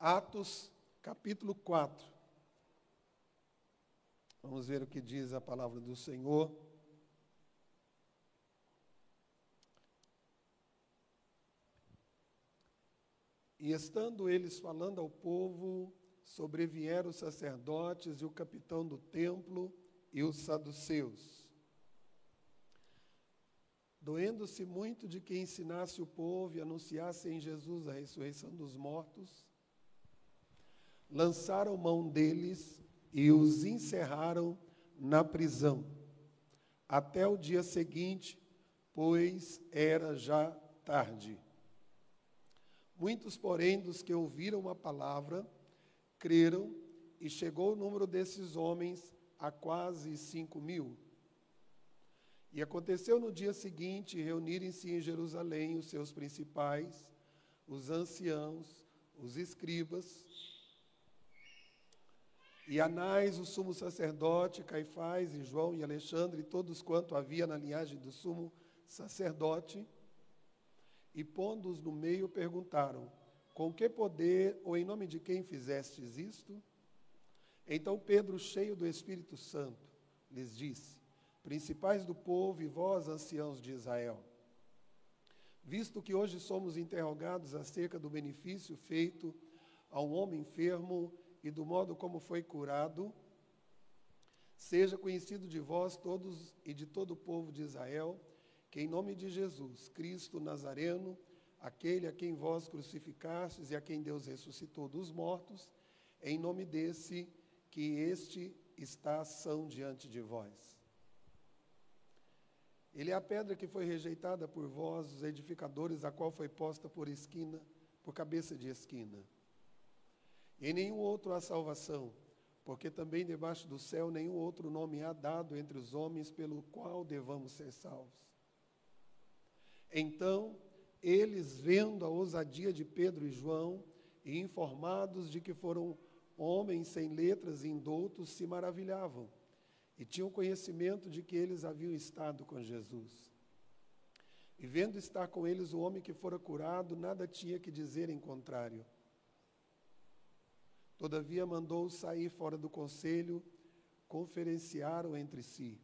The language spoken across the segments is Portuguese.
Atos, capítulo 4. Vamos ver o que diz a palavra do Senhor. E estando eles falando ao povo, sobrevieram os sacerdotes e o capitão do templo e os saduceus. Doendo-se muito de que ensinasse o povo e anunciasse em Jesus a ressurreição dos mortos, lançaram mão deles e os encerraram na prisão, até o dia seguinte, pois era já tarde. Muitos, porém, dos que ouviram a palavra, creram, e chegou o número desses homens a quase 5.000. E aconteceu no dia seguinte reunirem-se em Jerusalém os seus principais, os anciãos, os escribas, e Anás, o sumo sacerdote, Caifás, e João e Alexandre, e todos quanto havia na linhagem do sumo sacerdote, e pondo-os no meio, perguntaram: com que poder ou em nome de quem fizestes isto? Então Pedro, cheio do Espírito Santo, lhes disse: principais do povo e vós, anciãos de Israel, visto que hoje somos interrogados acerca do benefício feito a um homem enfermo e do modo como foi curado, seja conhecido de vós todos e de todo o povo de Israel, que em nome de Jesus, Cristo Nazareno, aquele a quem vós crucificastes e a quem Deus ressuscitou dos mortos, em nome desse, que este está são diante de vós. Ele é a pedra que foi rejeitada por vós, os edificadores, a qual foi posta por esquina, por cabeça de esquina. Em nenhum outro há salvação, porque também debaixo do céu nenhum outro nome há dado entre os homens pelo qual devamos ser salvos. Então, eles, vendo a ousadia de Pedro e João, e informados de que foram homens sem letras e indoutos, se maravilhavam, e tinham conhecimento de que eles haviam estado com Jesus. E vendo estar com eles o homem que fora curado, nada tinha que dizer em contrário. Todavia mandou-os sair fora do conselho, conferenciaram entre si,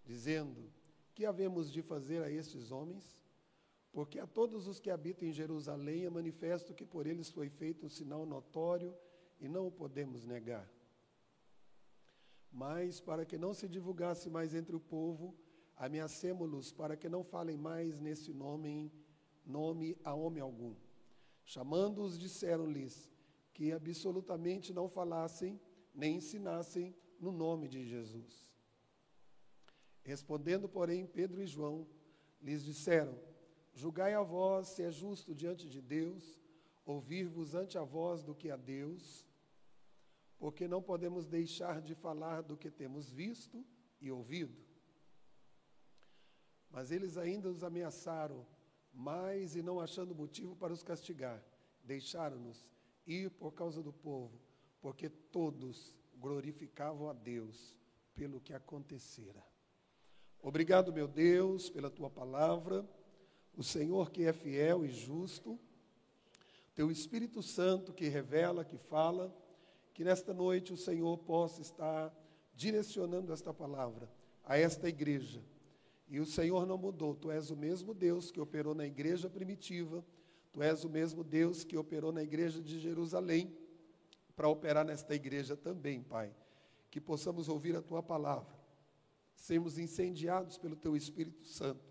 dizendo: que havemos de fazer a estes homens? Porque a todos os que habitam em Jerusalém é manifesto que por eles foi feito um sinal notório e não o podemos negar. Mas, para que não se divulgasse mais entre o povo, ameacemo-los para que não falem mais nesse nome a homem algum. Chamando-os, disseram-lhes que absolutamente não falassem nem ensinassem no nome de Jesus. Respondendo, porém, Pedro e João lhes disseram: julgai a vós se é justo diante de Deus ouvir-vos ante a vós do que a Deus, porque não podemos deixar de falar do que temos visto e ouvido. Mas eles ainda os ameaçaram mais, e não achando motivo para os castigar, deixaram-nos ir por causa do povo, porque todos glorificavam a Deus pelo que acontecera. Obrigado, meu Deus, pela tua palavra, o Senhor que é fiel e justo, teu Espírito Santo que revela, que fala, que nesta noite o Senhor possa estar direcionando esta palavra a esta igreja. E o Senhor não mudou, tu és o mesmo Deus que operou na igreja primitiva, tu és o mesmo Deus que operou na igreja de Jerusalém, para operar nesta igreja também, Pai. Que possamos ouvir a tua palavra, sermos incendiados pelo teu Espírito Santo,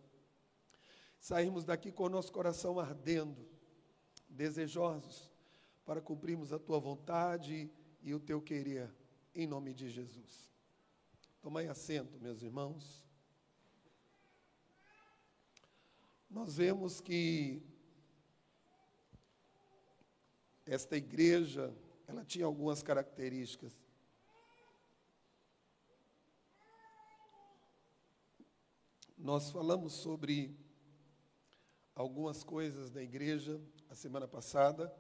sairmos daqui com o nosso coração ardendo, desejosos para cumprirmos a tua vontade e o teu querer, em nome de Jesus. Tomai assento, meus irmãos. Nós vemos que esta igreja, ela tinha algumas características. Nós falamos sobre algumas coisas da igreja a semana passada,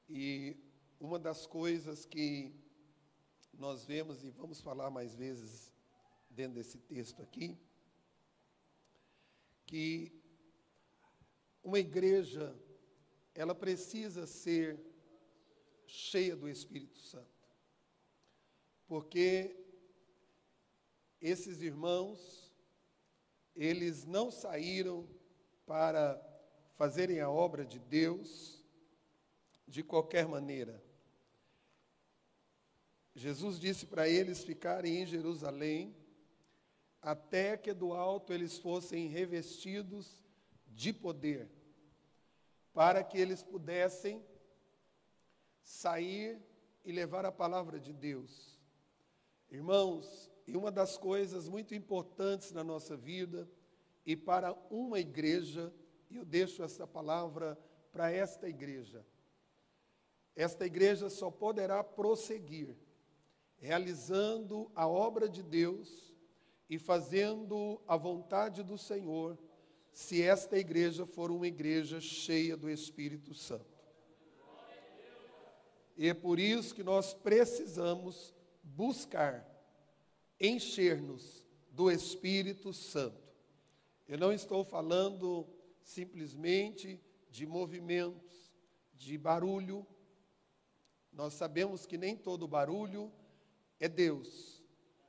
e uma das coisas que nós vemos, e vamos falar mais vezes dentro desse texto aqui, que uma igreja, ela precisa ser cheia do Espírito Santo. Porque esses irmãos, eles não saíram para fazerem a obra de Deus de qualquer maneira. Jesus disse para eles ficarem em Jerusalém, até que do alto eles fossem revestidos de poder, para que eles pudessem sair e levar a palavra de Deus. Irmãos, e uma das coisas muito importantes na nossa vida, e para uma igreja, e eu deixo essa palavra para esta igreja só poderá prosseguir, realizando a obra de Deus e fazendo a vontade do Senhor, se esta igreja for uma igreja cheia do Espírito Santo. E é por isso que nós precisamos buscar encher-nos do Espírito Santo. Eu não estou falando simplesmente de movimentos, de barulho. Nós sabemos que nem todo barulho é Deus,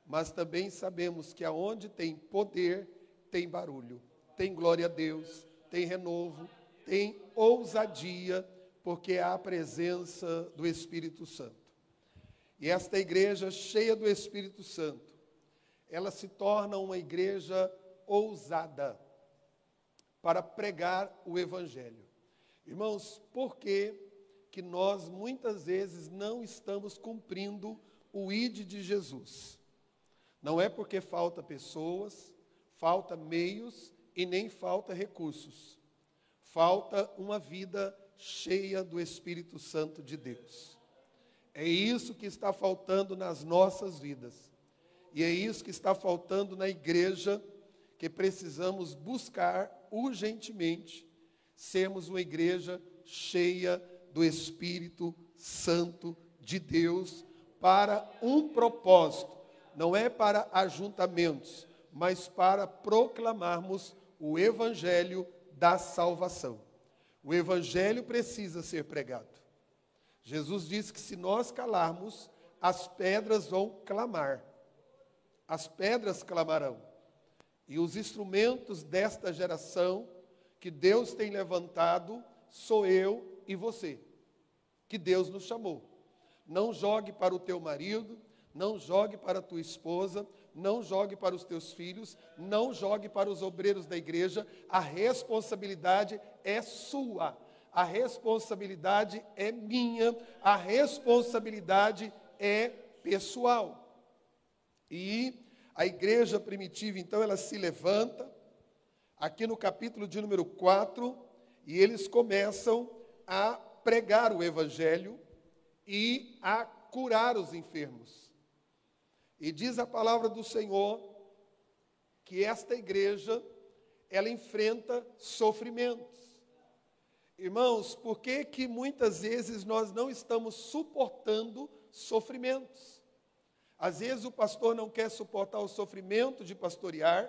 mas também sabemos que aonde tem poder, tem barulho, tem glória a Deus, tem renovo, tem ousadia, porque há a presença do Espírito Santo. E esta igreja cheia do Espírito Santo, ela se torna uma igreja ousada para pregar o Evangelho. Irmãos, por que nós muitas vezes não estamos cumprindo o ID de Jesus? Não é porque falta pessoas, falta meios e nem falta recursos. Falta uma vida cheia do Espírito Santo de Deus. É isso que está faltando nas nossas vidas. E é isso que está faltando na igreja, que precisamos buscar urgentemente sermos uma igreja cheia do Espírito Santo de Deus para um propósito. Não é para ajuntamentos, mas para proclamarmos o Evangelho da salvação. O Evangelho precisa ser pregado. Jesus disse que se nós calarmos, as pedras vão clamar. As pedras clamarão. E os instrumentos desta geração que Deus tem levantado sou eu e você, que Deus nos chamou. Não jogue para o teu marido, não jogue para a tua esposa, não jogue para os teus filhos, não jogue para os obreiros da igreja. A responsabilidade é sua, a responsabilidade é minha, a responsabilidade é pessoal. E a igreja primitiva, então, ela se levanta, aqui no capítulo de número 4, e eles começam a pregar o Evangelho e a curar os enfermos. E diz a palavra do Senhor que esta igreja, ela enfrenta sofrimentos. Irmãos, por que que muitas vezes nós não estamos suportando sofrimentos? Às vezes o pastor não quer suportar o sofrimento de pastorear,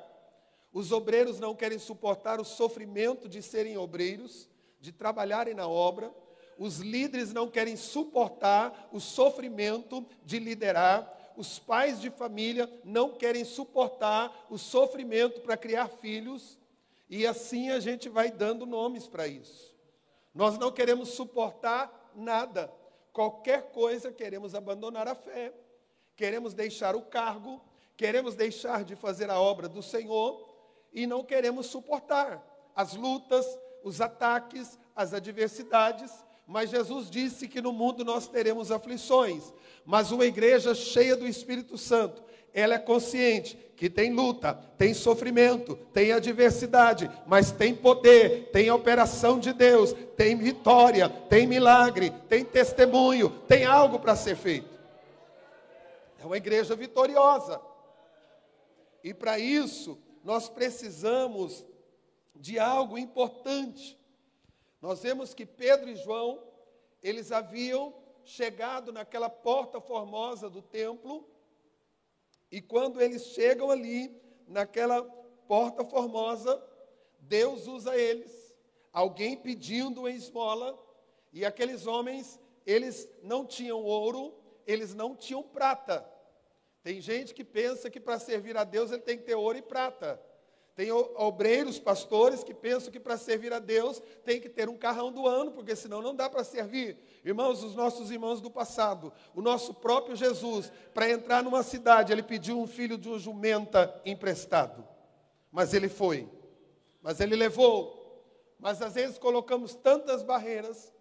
os obreiros não querem suportar o sofrimento de serem obreiros, de trabalharem na obra, os líderes não querem suportar o sofrimento de liderar, os pais de família não querem suportar o sofrimento para criar filhos, e assim a gente vai dando nomes para isso. Nós não queremos suportar nada, qualquer coisa queremos abandonar a fé, queremos deixar o cargo, queremos deixar de fazer a obra do Senhor e não queremos suportar as lutas, os ataques, as adversidades. Mas Jesus disse que no mundo nós teremos aflições, mas uma igreja cheia do Espírito Santo, ela é consciente que tem luta, tem sofrimento, tem adversidade, mas tem poder, tem operação de Deus, tem vitória, tem milagre, tem testemunho, tem algo para ser feito. É uma igreja vitoriosa. E para isso, nós precisamos de algo importante. Nós vemos que Pedro e João, eles haviam chegado naquela porta formosa do templo, e quando eles chegam ali, naquela porta formosa, Deus usa eles. Alguém pedindo uma esmola, E aqueles homens, eles não tinham ouro, eles não tinham prata. Tem gente que pensa que para servir a Deus ele tem que ter ouro e prata. Tem obreiros, pastores que pensam que para servir a Deus tem que ter um carrão do ano, porque senão não dá para servir. Irmãos, os nossos irmãos do passado, o nosso próprio Jesus, para entrar numa cidade, ele pediu um filho de uma jumenta emprestado. Mas ele foi, mas ele levou. Mas às vezes colocamos tantas barreiras,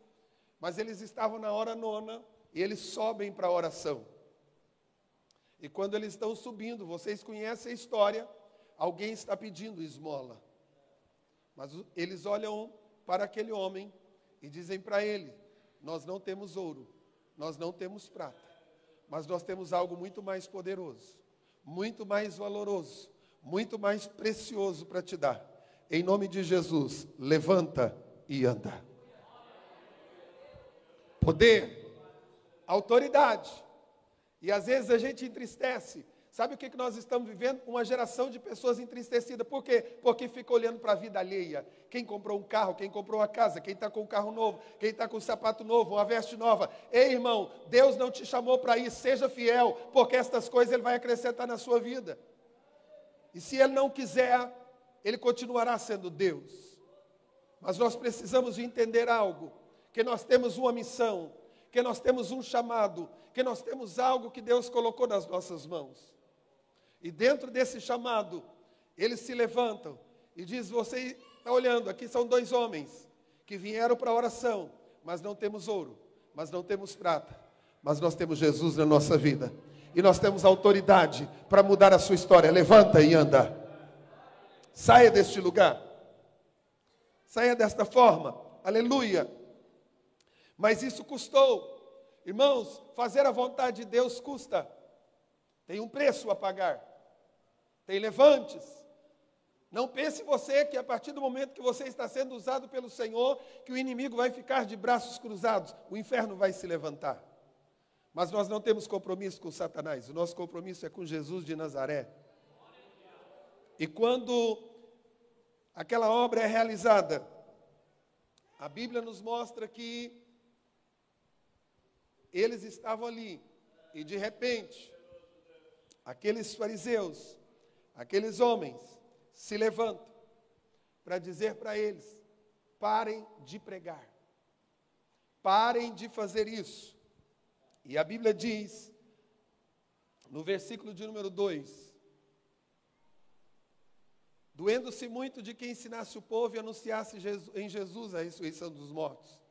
mas eles estavam na hora nona e eles sobem para a oração. E quando eles estão subindo, vocês conhecem a história, alguém está pedindo esmola. Mas eles olham para aquele homem e dizem para ele: nós não temos ouro, nós não temos prata, mas nós temos algo muito mais poderoso, muito mais valoroso, muito mais precioso para te dar. Em nome de Jesus, levanta e anda. Poder, autoridade. E às vezes a gente entristece. Sabe o que nós estamos vivendo? Uma geração de pessoas entristecidas. Por quê? Porque fica olhando para a vida alheia. Quem comprou um carro, quem comprou uma casa, quem está com um carro novo, quem está com um sapato novo, uma veste nova. Ei, irmão, Deus não te chamou para isso. Seja fiel, porque estas coisas Ele vai acrescentar na sua vida. E se Ele não quiser, Ele continuará sendo Deus. Mas nós precisamos de entender algo. Que nós temos uma missão, que nós temos um chamado, que nós temos algo que Deus colocou nas nossas mãos. E dentro desse chamado, eles se levantam e diz: você está olhando, aqui são dois homens que vieram para a oração, mas não temos ouro, mas não temos prata, mas nós temos Jesus na nossa vida. E nós temos autoridade para mudar a sua história. Levanta e anda. Saia deste lugar. Saia desta forma. Aleluia. Mas isso custou. Irmãos, fazer a vontade de Deus custa. Tem um preço a pagar. Tem levantes. Não pense você que a partir do momento que você está sendo usado pelo Senhor, que o inimigo vai ficar de braços cruzados. O inferno vai se levantar. Mas nós não temos compromisso com Satanás. O nosso compromisso é com Jesus de Nazaré. E quando aquela obra é realizada, a Bíblia nos mostra que eles estavam ali, e de repente, aqueles fariseus, aqueles homens, se levantam para dizer para eles: parem de pregar, parem de fazer isso. E a Bíblia diz, no versículo de número 2, doendo-se muito de que ensinasse o povo e anunciasse em Jesus a ressurreição dos mortos.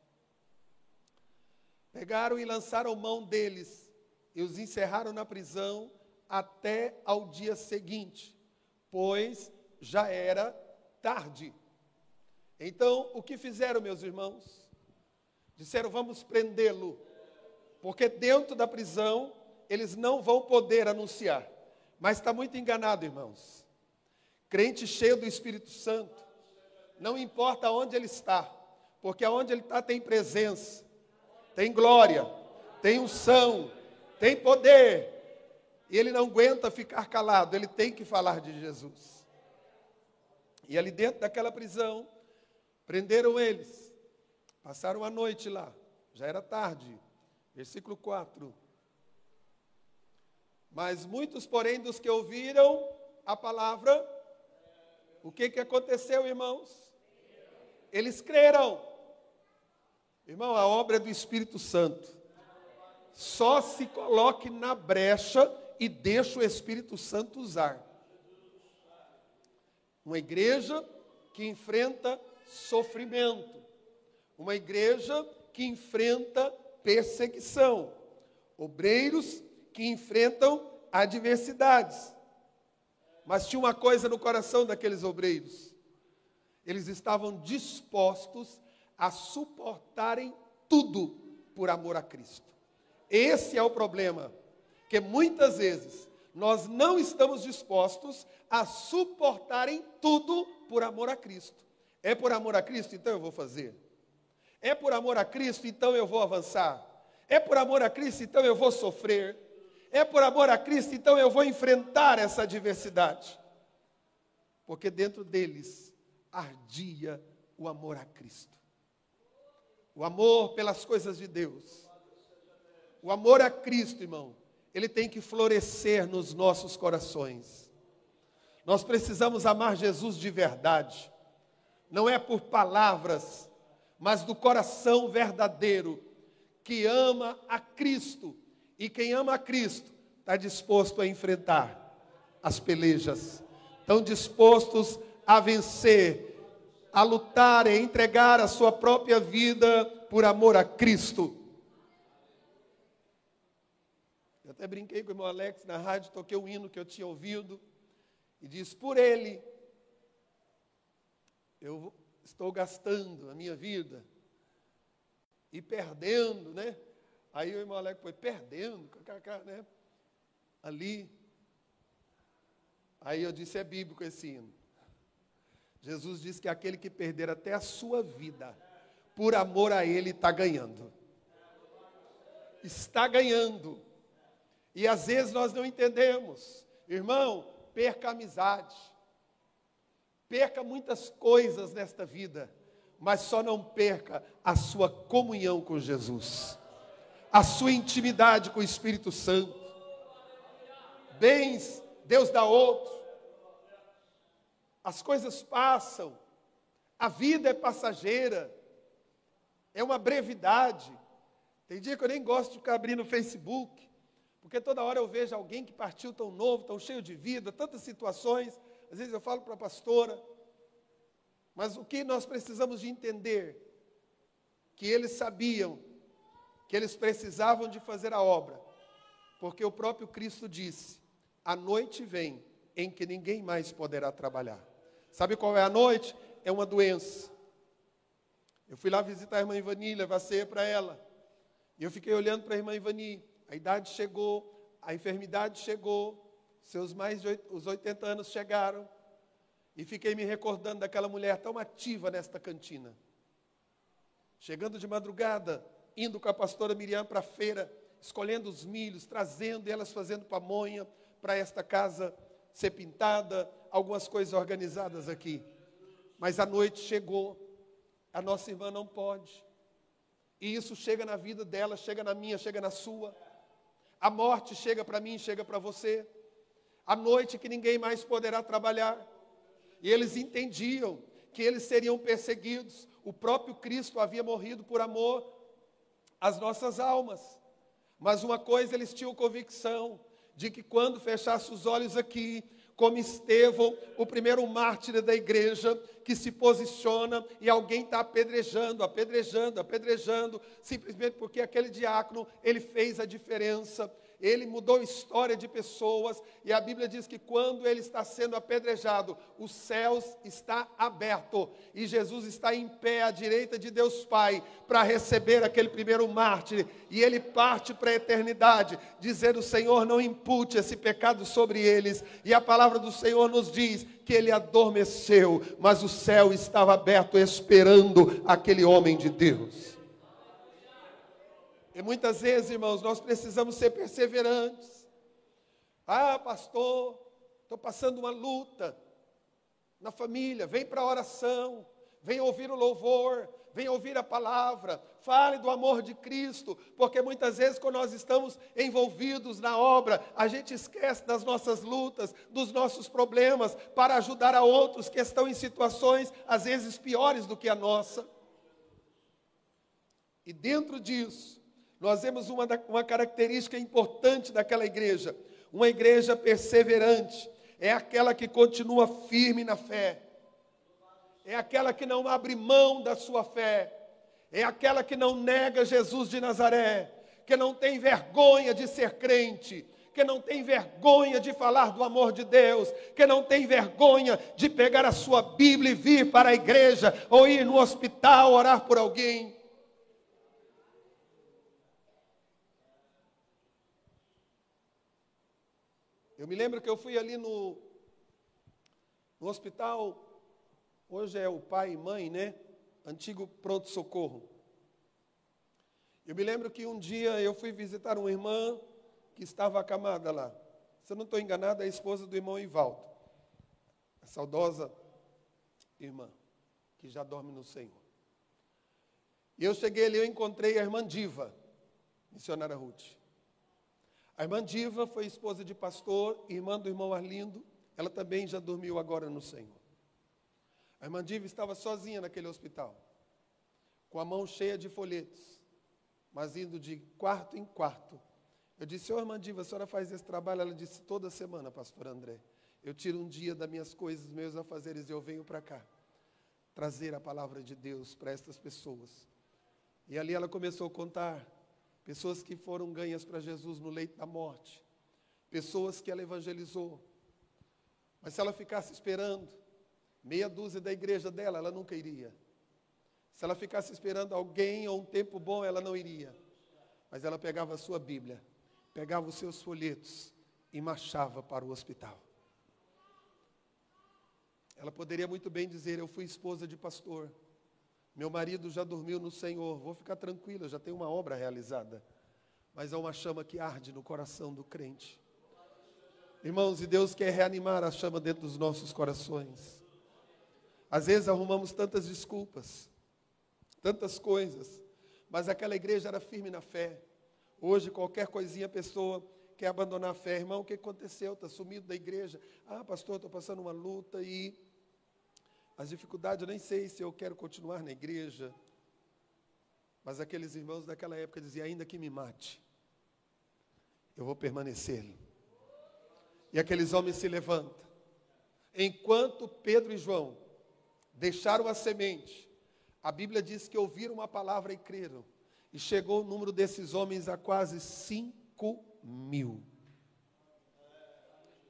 Pegaram e lançaram mão deles e os encerraram na prisão até ao dia seguinte, pois já era tarde. Então, o que fizeram, meus irmãos? Disseram: vamos prendê-lo, porque dentro da prisão eles não vão poder anunciar. Mas está muito enganado, irmãos. Crente cheio do Espírito Santo, não importa onde ele está, porque aonde ele está tem presença, tem glória, tem unção, tem poder. E ele não aguenta ficar calado, ele tem que falar de Jesus. E ali dentro daquela prisão, prenderam eles, passaram a noite lá, já era tarde. Versículo 4. Mas muitos, porém, dos que ouviram a palavra, o que aconteceu, irmãos? Eles creram. Irmão, a obra é do Espírito Santo. Só se coloque na brecha e deixe o Espírito Santo usar. Uma igreja que enfrenta sofrimento. Uma igreja que enfrenta perseguição. Obreiros que enfrentam adversidades. Mas tinha uma coisa no coração daqueles obreiros. Eles estavam dispostos a suportarem tudo por amor a Cristo. Esse é o problema, que muitas vezes nós não estamos dispostos a suportarem tudo por amor a Cristo. É por amor a Cristo, então eu vou fazer. É por amor a Cristo, então eu vou avançar. É por amor a Cristo, então eu vou sofrer. É por amor a Cristo, então eu vou enfrentar essa adversidade. Porque dentro deles ardia o amor a Cristo. O amor pelas coisas de Deus. O amor a Cristo, irmão, ele tem que florescer nos nossos corações. Nós precisamos amar Jesus de verdade. Não é por palavras, mas do coração verdadeiro, que ama a Cristo. E quem ama a Cristo está disposto a enfrentar as pelejas. Estão dispostos a vencer, a lutar e a entregar a sua própria vida por amor a Cristo. Eu até brinquei com o irmão Alex na rádio, toquei um hino que eu tinha ouvido, e diz, por ele, eu estou gastando a minha vida, e perdendo, né? Aí o irmão Alex foi, perdendo, né? Ali. Aí eu disse, é bíblico esse hino. Jesus diz que aquele que perder até a sua vida, por amor a ele, está ganhando. Está ganhando. E às vezes nós não entendemos. Irmão, perca a amizade. Perca muitas coisas nesta vida. Mas só não perca a sua comunhão com Jesus. A sua intimidade com o Espírito Santo. Bens, Deus dá outro. As coisas passam. A vida é passageira. É uma brevidade. Tem dia que eu nem gosto de ficar abrindo o Facebook, porque toda hora eu vejo alguém que partiu tão novo, tão cheio de vida, tantas situações. Às vezes eu falo para a pastora, mas o que nós precisamos de entender, que eles sabiam que eles precisavam de fazer a obra, porque o próprio Cristo disse, a noite vem em que ninguém mais poderá trabalhar. Sabe qual é a noite? É uma doença. Eu fui lá visitar a irmã Ivani, levar ceia para ela. E eu fiquei olhando para a irmã Ivani. A idade chegou, a enfermidade chegou, os 80 anos chegaram. E fiquei me recordando daquela mulher tão ativa nesta cantina. Chegando de madrugada, indo com a pastora Miriam para a feira, escolhendo os milhos, trazendo e elas fazendo pamonha para esta casa ser pintada, algumas coisas organizadas aqui. Mas a noite chegou, a nossa irmã não pode. E isso chega na vida dela, chega na minha, chega na sua. A morte chega para mim, chega para você. A noite que ninguém mais poderá trabalhar. E eles entendiam que eles seriam perseguidos. O próprio Cristo havia morrido por amor às nossas almas. Mas uma coisa eles tinham convicção, de que quando fechasse os olhos aqui, como Estevão, o primeiro mártir da igreja, que se posiciona e alguém está apedrejando, simplesmente porque aquele diácono, ele fez a diferença. Ele mudou a história de pessoas, e a Bíblia diz que quando ele está sendo apedrejado, os céus está aberto, e Jesus está em pé à direita de Deus Pai, para receber aquele primeiro mártir, e ele parte para a eternidade, dizendo, Senhor, não impute esse pecado sobre eles, e a palavra do Senhor nos diz, que ele adormeceu, mas o céu estava aberto, esperando aquele homem de Deus. E muitas vezes, irmãos, nós precisamos ser perseverantes. Ah, pastor, estou passando uma luta na família. Vem para a oração, vem ouvir o louvor, vem ouvir a palavra. Fale do amor de Cristo, porque muitas vezes quando nós estamos envolvidos na obra, a gente esquece das nossas lutas, dos nossos problemas, para ajudar a outros que estão em situações, às vezes, piores do que a nossa. E dentro disso, nós vemos uma característica importante daquela igreja. Uma igreja perseverante. É aquela que continua firme na fé. É aquela que não abre mão da sua fé. É aquela que não nega Jesus de Nazaré. Que não tem vergonha de ser crente. Que não tem vergonha de falar do amor de Deus. Que não tem vergonha de pegar a sua Bíblia e vir para a igreja. Ou ir no hospital orar por alguém. Eu me lembro que eu fui ali no hospital, hoje é o pai e mãe, né? Antigo pronto-socorro. Eu me lembro que um dia eu fui visitar uma irmã que estava acamada lá. Se eu não estou enganado, é a esposa do irmão Ivaldo. A saudosa irmã, que já dorme no Senhor. E eu cheguei ali, eu encontrei a irmã Diva, missionária Ruth. A irmã Diva foi esposa de pastor, irmã do irmão Arlindo. Ela também já dormiu agora no Senhor. A irmã Diva estava sozinha naquele hospital, com a mão cheia de folhetos, mas indo de quarto em quarto. Eu disse: ô irmã Diva, a senhora faz esse trabalho? Ela disse: toda semana, pastor André. Eu tiro um dia das minhas coisas, meus afazeres, e eu venho para cá, trazer a palavra de Deus para estas pessoas. E ali ela começou a contar pessoas que foram ganhas para Jesus no leito da morte, pessoas que ela evangelizou. Mas se ela ficasse esperando meia dúzia da igreja dela, ela nunca iria. Se ela ficasse esperando alguém ou um tempo bom, ela não iria. Mas ela pegava a sua Bíblia, pegava os seus folhetos e marchava para o hospital. Ela poderia muito bem dizer: eu fui esposa de pastor, meu marido já dormiu no Senhor, vou ficar tranquila, já tenho uma obra realizada. Mas há uma chama que arde no coração do crente. Irmãos, e Deus quer reanimar a chama dentro dos nossos corações. Às vezes arrumamos tantas desculpas, tantas coisas, mas aquela igreja era firme na fé. Hoje, qualquer coisinha a pessoa quer abandonar a fé. Irmão, o que aconteceu? Está sumido da igreja. Ah, pastor, estou passando uma luta e as dificuldades, eu nem sei se eu quero continuar na igreja. Mas aqueles irmãos daquela época diziam: ainda que me mate, eu vou permanecer. E aqueles homens se levantam. Enquanto Pedro e João deixaram a semente, a Bíblia diz que ouviram uma palavra e creram. E chegou o número desses homens a quase 5.000.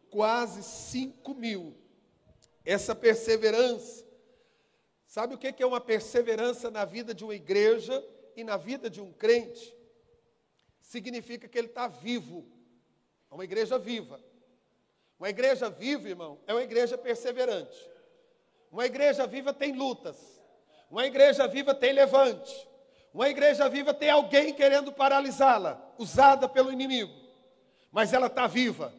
Quase 5.000. Essa perseverança. Sabe o que é uma perseverança na vida de uma igreja e na vida de um crente? Significa que ele está vivo. É uma igreja viva. Uma igreja viva, irmão, é uma igreja perseverante. Uma igreja viva tem lutas. Uma igreja viva tem levante. Uma igreja viva tem alguém querendo paralisá-la, usada pelo inimigo. Mas ela está viva,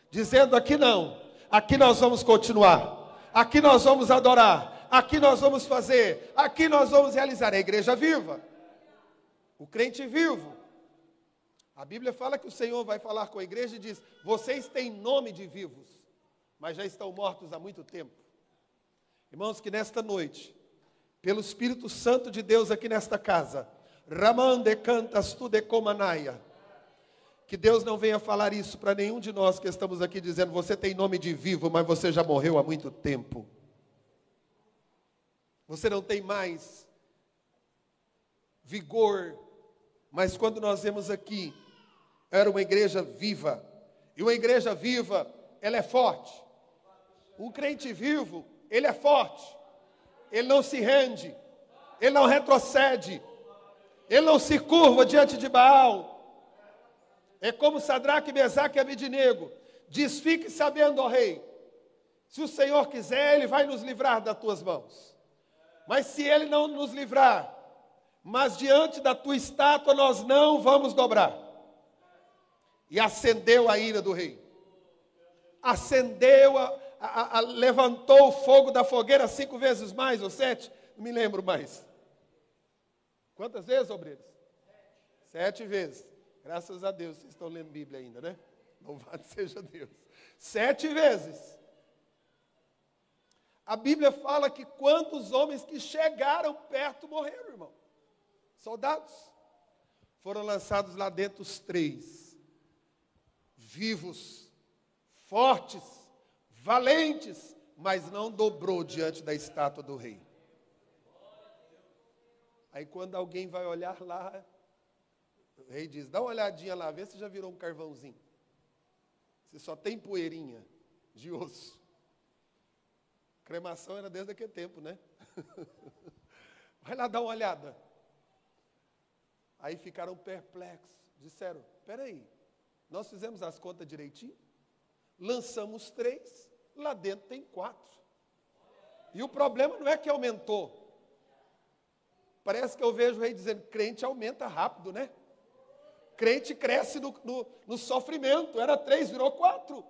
dizendo: aqui não, aqui nós vamos continuar, aqui nós vamos adorar, aqui nós vamos fazer, aqui nós vamos realizar. É a igreja viva, o crente vivo. A Bíblia fala que o Senhor vai falar com a igreja e diz: vocês têm nome de vivos, mas já estão mortos há muito tempo. Irmãos, que nesta noite, pelo Espírito Santo de Deus aqui nesta casa, Ramande cantas tu de comanaia, que Deus não venha falar isso para nenhum de nós que estamos aqui dizendo: você tem nome de vivo, mas você já morreu há muito tempo. Você não tem mais vigor. Mas quando nós vemos aqui, era uma igreja viva. E uma igreja viva, ela é forte. Um crente vivo, ele é forte. Ele não se rende. Ele não retrocede. Ele não se curva diante de Baal. É como Sadraque, Mesaque e Abednego. Diz: fique sabendo, ó rei, se o Senhor quiser, Ele vai nos livrar das tuas mãos. Mas se Ele não nos livrar, mas diante da tua estátua nós não vamos dobrar. E acendeu a ira do rei. Acendeu, levantou o fogo da fogueira 5 vezes mais, ou 7, não me lembro mais. Quantas vezes, obreiros? 7 vezes. Graças a Deus, vocês estão lendo Bíblia ainda, né? Louvado seja Deus. 7 vezes. A Bíblia fala que quantos homens que chegaram perto morreram, irmão. Soldados. Foram lançados lá dentro os 3. Vivos, fortes, valentes, mas não dobrou diante da estátua do rei. Aí quando alguém vai olhar lá, o rei diz: dá uma olhadinha lá, vê se já virou um carvãozinho. Se só tem poeirinha de osso. Cremação era desde aquele tempo, né? Vai lá dar uma olhada. Aí ficaram perplexos. Disseram: espera aí, nós fizemos as contas direitinho? Lançamos 3, lá dentro tem 4. E o problema não é que aumentou. Parece que eu vejo o rei dizendo: crente aumenta rápido, né? Crente cresce no sofrimento. Era 3, virou 4.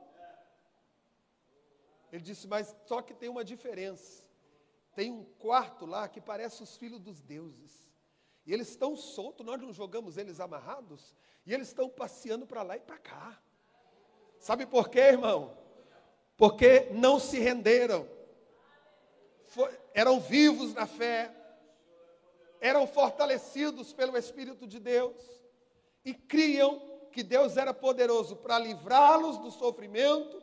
Ele disse: mas só que tem uma diferença. Tem um quarto lá que parece os filhos dos deuses. E eles estão soltos, nós não jogamos eles amarrados, e eles estão passeando para lá e para cá. Sabe por quê, irmão? Porque não se renderam. Eram vivos na fé, eram fortalecidos pelo Espírito de Deus, e criam que Deus era poderoso para livrá-los do sofrimento,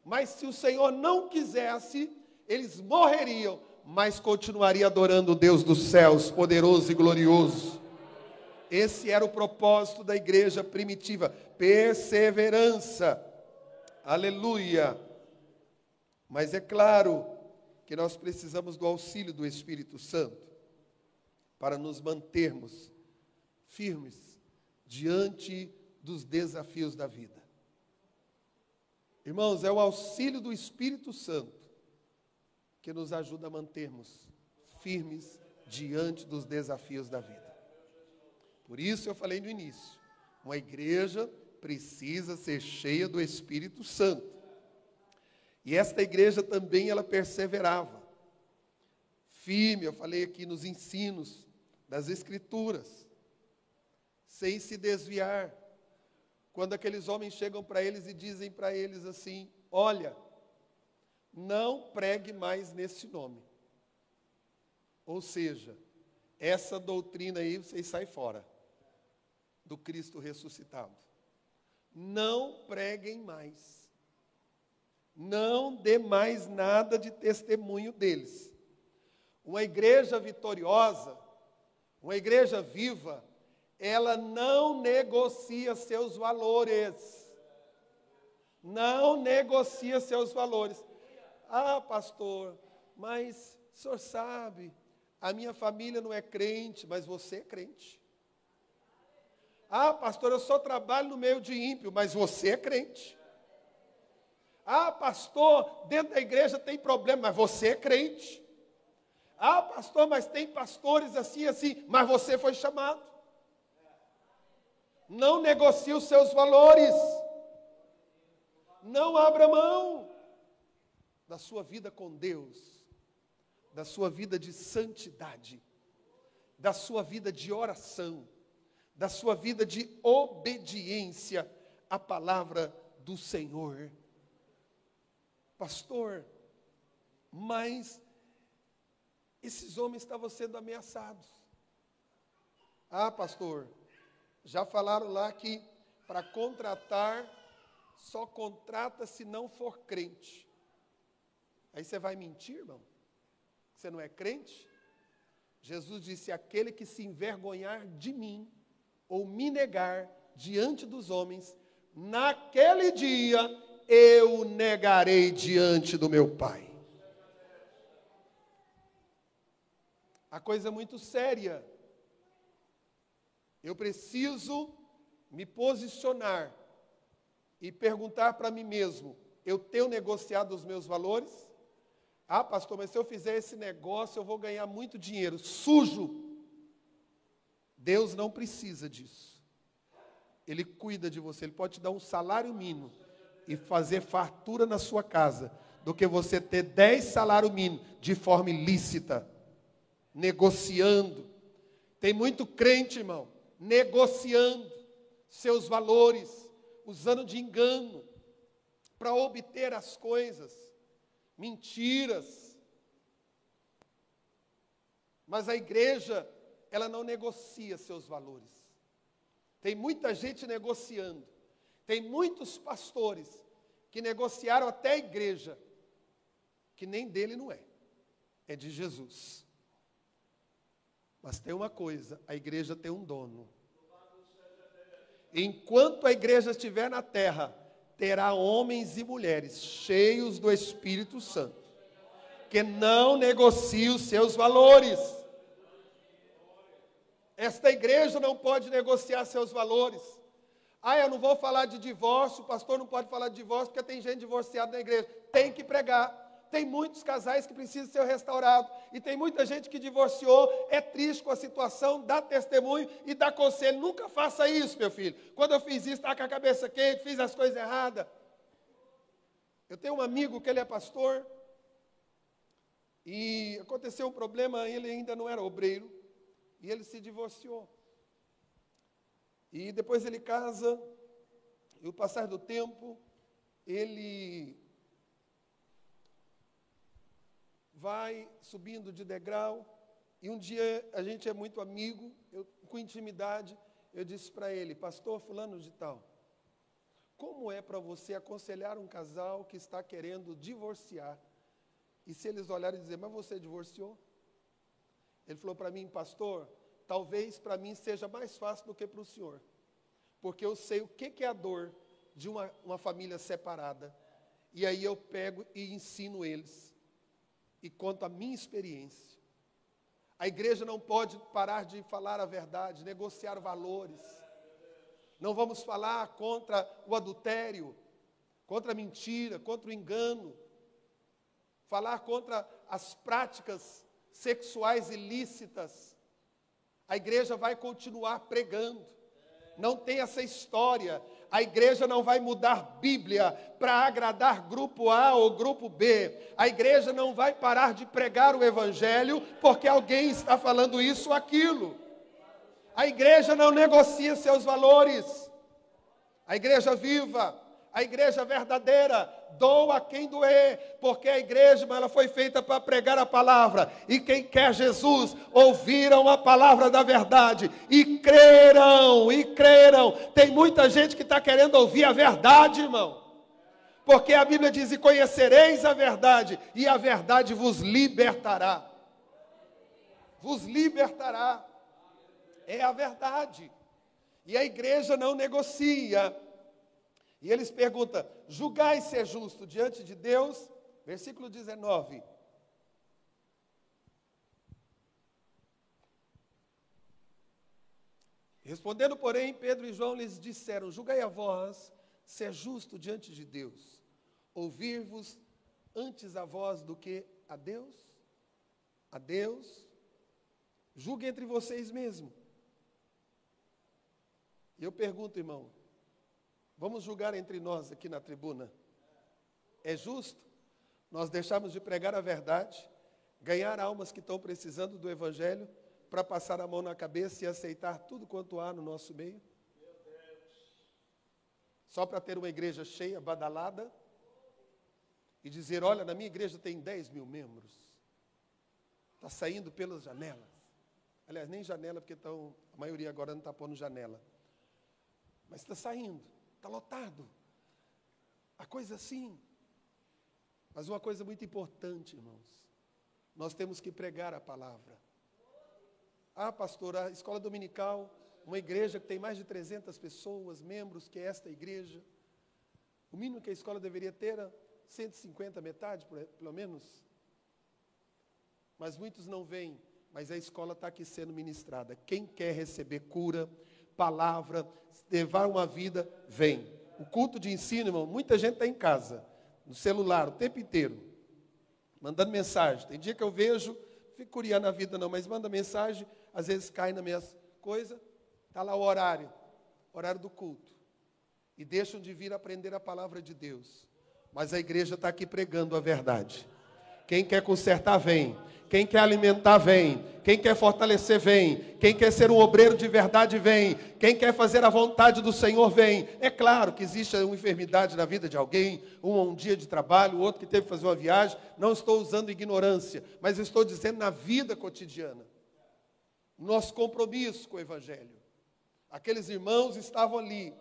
mas se o Senhor não quisesse, eles morreriam, mas continuaria adorando o Deus dos céus, poderoso e glorioso. Esse era o propósito da igreja primitiva, perseverança. Aleluia. Mas é claro que nós precisamos do auxílio do Espírito Santo para nos mantermos firmes diante dos desafios da vida. Irmãos, é o auxílio do Espírito Santo que nos ajuda a mantermos firmes diante dos desafios da vida. Por isso eu falei no início, uma igreja precisa ser cheia do Espírito Santo. E esta igreja também, ela perseverava. Firme, eu falei aqui nos ensinos das Escrituras, sem se desviar. Quando aqueles homens chegam para eles e dizem para eles assim, olha, não pregue mais nesse nome. Ou seja, essa doutrina aí, vocês saem fora do Cristo ressuscitado. Não preguem mais. Não dê mais nada de testemunho deles. Uma igreja vitoriosa, uma igreja viva, ela não negocia seus valores. Não negocia seus valores. Ah, pastor, mas o senhor sabe, a minha família não é crente, mas você é crente. Ah, pastor, eu só trabalho no meio de ímpio, mas você é crente. Ah, pastor, dentro da igreja tem problema, mas você é crente. Ah, pastor, mas tem pastores assim, assim, mas você foi chamado. Não negocie os seus valores. Não abra mão da sua vida com Deus, da sua vida de santidade, da sua vida de oração, da sua vida de obediência à palavra do Senhor. Pastor, mas esses homens estavam sendo ameaçados. Ah, pastor, já falaram lá que para contratar, só contrata se não for crente. Aí você vai mentir, irmão? Você não é crente? Jesus disse, aquele que se envergonhar de mim, ou me negar diante dos homens, naquele dia eu o negarei diante do meu Pai. A coisa é muito séria. Eu preciso me posicionar e perguntar para mim mesmo, eu tenho negociado os meus valores? Ah, pastor, mas se eu fizer esse negócio, eu vou ganhar muito dinheiro. Sujo. Deus não precisa disso. Ele cuida de você. Ele pode te dar um salário mínimo e fazer fartura na sua casa, do que você ter 10 salários mínimos de forma ilícita, negociando. Tem muito crente, irmão, negociando seus valores, usando de engano para obter as coisas, mentiras. Mas a igreja, ela não negocia seus valores. Tem muita gente negociando. Tem muitos pastores que negociaram até a igreja, que nem dele não é, é de Jesus. Mas tem uma coisa, a igreja tem um dono. Enquanto a igreja estiver na terra, terá homens e mulheres cheios do Espírito Santo, que não negociam os seus valores. Esta igreja não pode negociar seus valores. Ah, eu não vou falar de divórcio, o pastor não pode falar de divórcio, porque tem gente divorciada na igreja. Tem que pregar. Tem muitos casais que precisam ser restaurados. E tem muita gente que divorciou, é triste com a situação, dá testemunho e dá conselho. Nunca faça isso, meu filho. Quando eu fiz isso, estava com a cabeça quente, fiz as coisas erradas. Eu tenho um amigo que ele é pastor, e aconteceu um problema, ele ainda não era obreiro, E ele se divorciou. E depois ele casa, e o passar do tempo, ele vai subindo de degrau, e um dia a gente é muito amigo, com intimidade, eu disse para ele: pastor fulano de tal, como é para você aconselhar um casal que está querendo divorciar? E se eles olharem e dizer: mas você divorciou? Ele falou para mim: pastor, talvez para mim seja mais fácil do que para o senhor, porque eu sei o que é a dor de uma família separada, e aí eu pego e ensino eles, e conto a minha experiência. A igreja não pode parar de falar a verdade, negociar valores. Não vamos falar contra o adultério, contra a mentira, contra o engano, falar contra as práticas sexuais ilícitas. A igreja vai continuar pregando. Não tem essa história. A igreja não vai mudar Bíblia para agradar grupo A ou grupo B. A igreja não vai parar de pregar o Evangelho porque alguém está falando isso ou aquilo. A igreja não negocia seus valores. A igreja viva, a igreja verdadeira, doa quem doer, porque a igreja ela foi feita para pregar a palavra, e quem quer Jesus, ouviram a palavra da verdade, e creram, tem muita gente que está querendo ouvir a verdade, irmão, porque a Bíblia diz: e conhecereis a verdade vos libertará, é a verdade, e a igreja não negocia. E eles perguntam: julgai ser justo diante de Deus, versículo 19. Respondendo, porém, Pedro e João lhes disseram: julgai a vós ser justo diante de Deus, ouvir-vos antes a vós do que a Deus? A Deus, julgue entre vocês mesmos. E eu pergunto, irmão, vamos julgar entre nós aqui na tribuna? É justo nós deixarmos de pregar a verdade, ganhar almas que estão precisando do Evangelho, para passar a mão na cabeça e aceitar tudo quanto há no nosso meio? Só para ter uma igreja cheia, badalada, e dizer: olha, na minha igreja tem 10 mil membros. Está saindo pelas janelas. Aliás, nem janela, porque a maioria agora não está pondo janela. Mas está saindo. Está lotado. A coisa assim. Mas uma coisa muito importante, irmãos. Nós temos que pregar a palavra. Ah, pastor, a escola dominical, uma igreja que tem mais de 300 pessoas, membros, que é esta igreja. O mínimo que a escola deveria ter era 150, metade, pelo menos. Mas muitos não vêm, mas a escola está aqui sendo ministrada. Quem quer receber cura, palavra, levar uma vida, vem. O culto de ensino, irmão, muita gente está em casa, no celular, o tempo inteiro, mandando mensagem. Tem dia que eu vejo, não fico curiando a vida não, mas manda mensagem, às vezes cai nas minhas coisas, está lá o horário do culto. E deixam de vir aprender a palavra de Deus. Mas a igreja está aqui pregando a verdade. Quem quer consertar, vem. Quem quer alimentar, vem. Quem quer fortalecer, vem. Quem quer ser um obreiro de verdade, vem. Quem quer fazer a vontade do Senhor, vem. É claro que existe uma enfermidade na vida de alguém, um dia de trabalho, outro que teve que fazer uma viagem. Não estou usando ignorância, mas estou dizendo na vida cotidiana. Nosso compromisso com o Evangelho. Aqueles irmãos estavam ali,